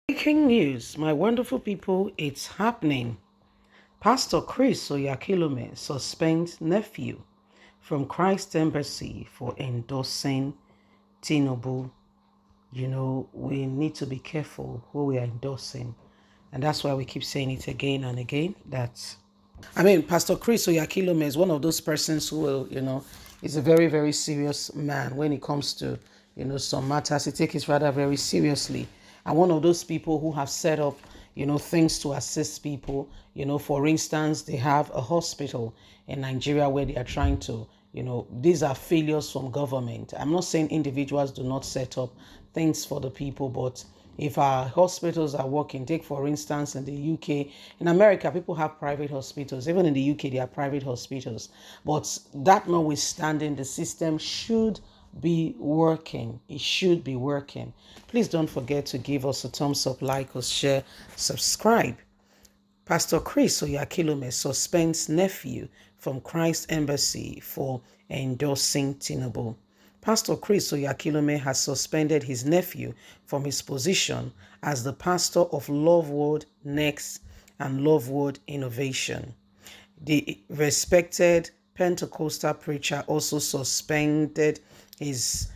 Breaking news, my wonderful people, it's happening. Pastor Chris Oyakhilome suspends Nephew from Christ Embassy for endorsing Tinubu. We need to be careful who we are endorsing. And that's why we keep saying it again and again. Pastor Chris Oyakhilome is one of those persons who is a very, very serious man when it comes to, some matters. He takes it rather very seriously. And one of those people who have set up, things to assist people. For instance, they have a hospital in Nigeria where they are trying to, these are failures from government. I'm not saying individuals do not set up things for the people, but if our hospitals are working, take for instance in the UK, in America, people have private hospitals. Even in the UK, there are private hospitals. But that notwithstanding, the system should be working. It should be working. Please don't forget to give us a thumbs up, like us, share, subscribe. Pastor Chris Oyakhilome suspends Nephew from Christ Embassy for endorsing Tinubu. Pastor Chris Oyakhilome has suspended his nephew from his position as the pastor of Love Word Next and Love Word Innovation. The respected Pentecostal preacher also suspended his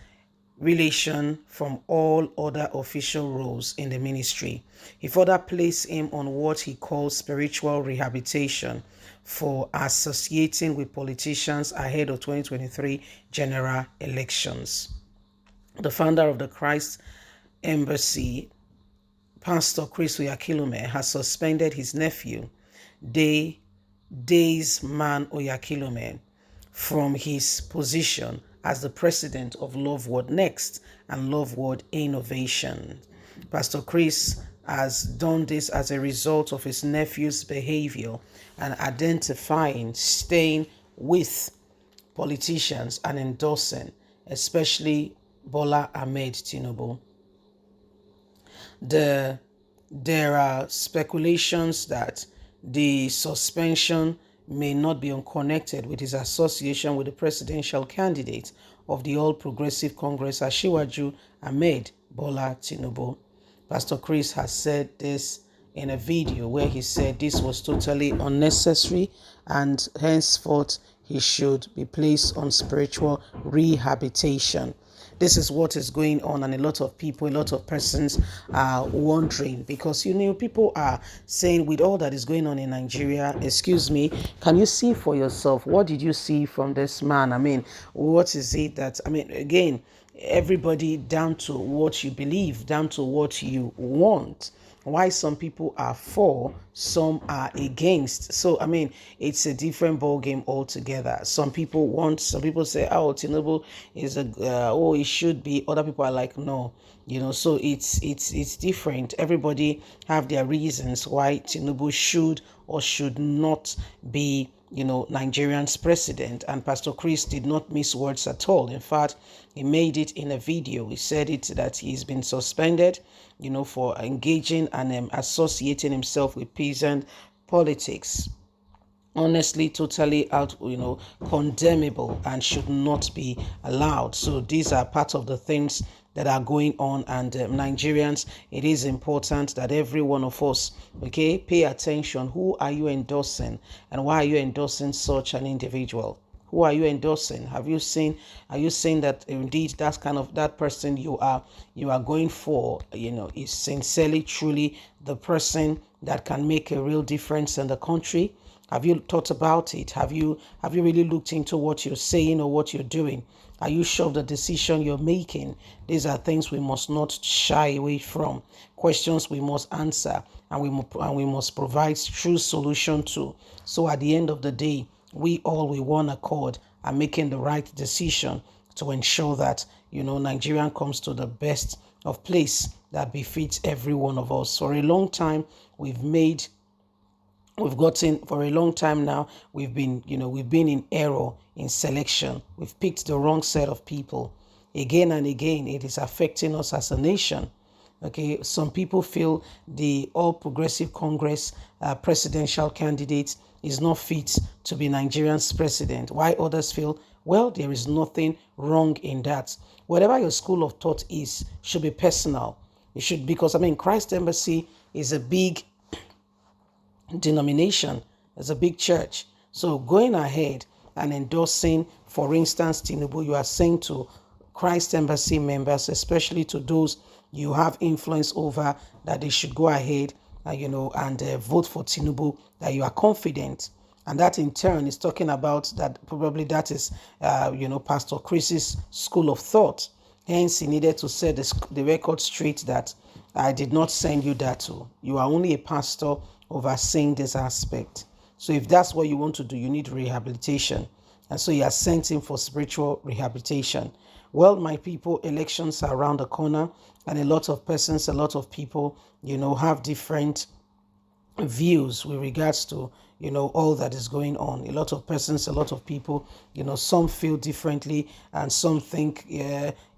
relation from all other official roles in the ministry. He further placed him on what he calls spiritual rehabilitation for associating with politicians ahead of 2023 general elections. The founder of the Christ Embassy, Pastor Chris Oyakhilome, has suspended his nephew, Days Man Oyakhilome, from his position as the president of Love Word Next and Love Word Innovation. Pastor Chris has done this as a result of his nephew's behavior and identifying, staying with politicians and endorsing, especially Bola Ahmed Tinubu. There are speculations that the suspension may not be unconnected with his association with the presidential candidate of the All Progressive Congress, Asiwaju Ahmed Bola Tinubu. Pastor Chris has said this in a video where he said this was totally unnecessary and henceforth he should be placed on spiritual rehabilitation. This is what is going on, and a lot of people, a lot of persons are wondering because people are saying, with all that is going on in Nigeria, excuse me, can you see for yourself? What did you see from this man? What is it that again, everybody down to what you believe, down to what you want. Why some people are for, some are against. So it's a different ball game altogether. Some people say, oh, Tinubu is it should be. Other people are like, no, so it's different. Everybody have their reasons why Tinubu should or should not be Nigerian's president. And Pastor Chris did not miss words at all. In fact, he made it in a video. He said it that he's been suspended, for engaging and associating himself with peasant politics. Honestly, totally condemnable and should not be allowed. So these are part of the things that are going on, and Nigerians, it is important that every one of us, pay attention. Who are you endorsing, and why are you endorsing such an individual? Who are you endorsing? Are you saying that indeed that person you are going for, is sincerely, truly the person that can make a real difference in the country? Have you thought about it? Have you really looked into what you're saying or what you're doing? Are you sure of the decision you're making? These are things we must not shy away from. Questions we must answer, and we must provide true solution to. So at the end of the day, we all with one accord are making the right decision to ensure that Nigerian comes to the best of place that befits every one of us. For a long time for a long time now, we've been in error in selection. We've picked the wrong set of people. Again and again, it is affecting us as a nation. Okay, some people feel the All Progressive Congress presidential candidate is not fit to be Nigerian's president. Why others feel, well, there is nothing wrong in that. Whatever your school of thought is, should be personal. It should, because I mean, Christ Embassy is a big denomination, it's a big church. So going ahead and endorsing, for instance, Tinubu, you are saying to Christ Embassy members, especially to those you have influence over, that they should go ahead, and vote for Tinubu, that you are confident. And that in turn is talking about that, probably that is, Pastor Chris's school of thought. Hence, he needed to set the record straight that I did not send you that to. You are only a pastor overseeing this aspect. So if that's what you want to do, you need rehabilitation. And so he has sent him for spiritual rehabilitation. Well, my people, elections are around the corner, and a lot of persons, a lot of people, have different views with regards to all that is going on. A lot of persons, a lot of people, some feel differently, and some think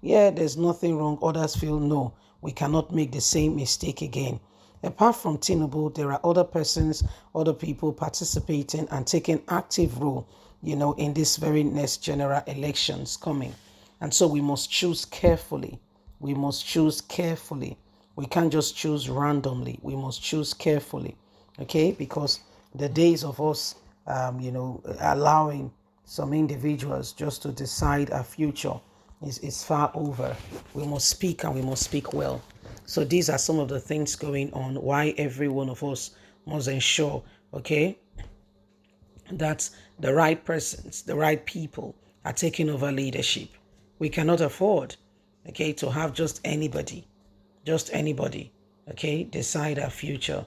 there's nothing wrong. Others feel no, we cannot make the same mistake again. Apart from Tinubu, there are other persons, other people participating and taking active role in this very next general elections coming. And so we must choose carefully. We must choose carefully. We can't just choose randomly. We must choose carefully. Okay, because the days of us, allowing some individuals just to decide our future is far over. We must speak, and we must speak well. So these are some of the things going on, why every one of us must ensure, okay, that the right persons, the right people are taking over leadership. We cannot afford, okay, to have just anybody, okay, decide our future.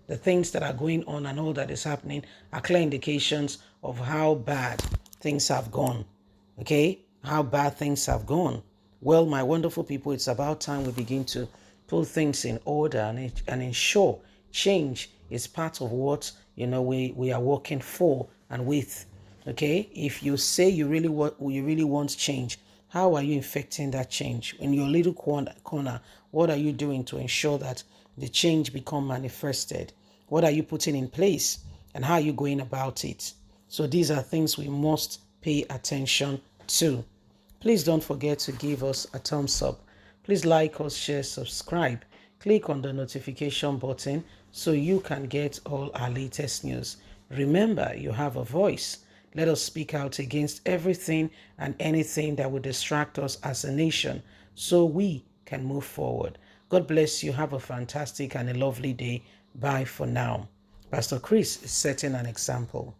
The things that are going on and all that is happening are clear indications of how bad things have gone. Okay, how bad things have gone. Well, my wonderful people, it's about time we begin to put things in order and ensure change is part of what we are working for and with. Okay, if you say you really want change, how are you effecting that change in your little corner? What are you doing to ensure that the change become manifested? What are you putting in place, and how are you going about it? So these are things we must pay attention to. Please don't forget to give us a thumbs up. Please like us, share, subscribe. Click on the notification button so you can get all our latest news. Remember, you have a voice. Let us speak out against everything and anything that will distract us as a nation so we can move forward. God bless you. Have a fantastic and a lovely day. Bye for now. Pastor Chris is setting an example.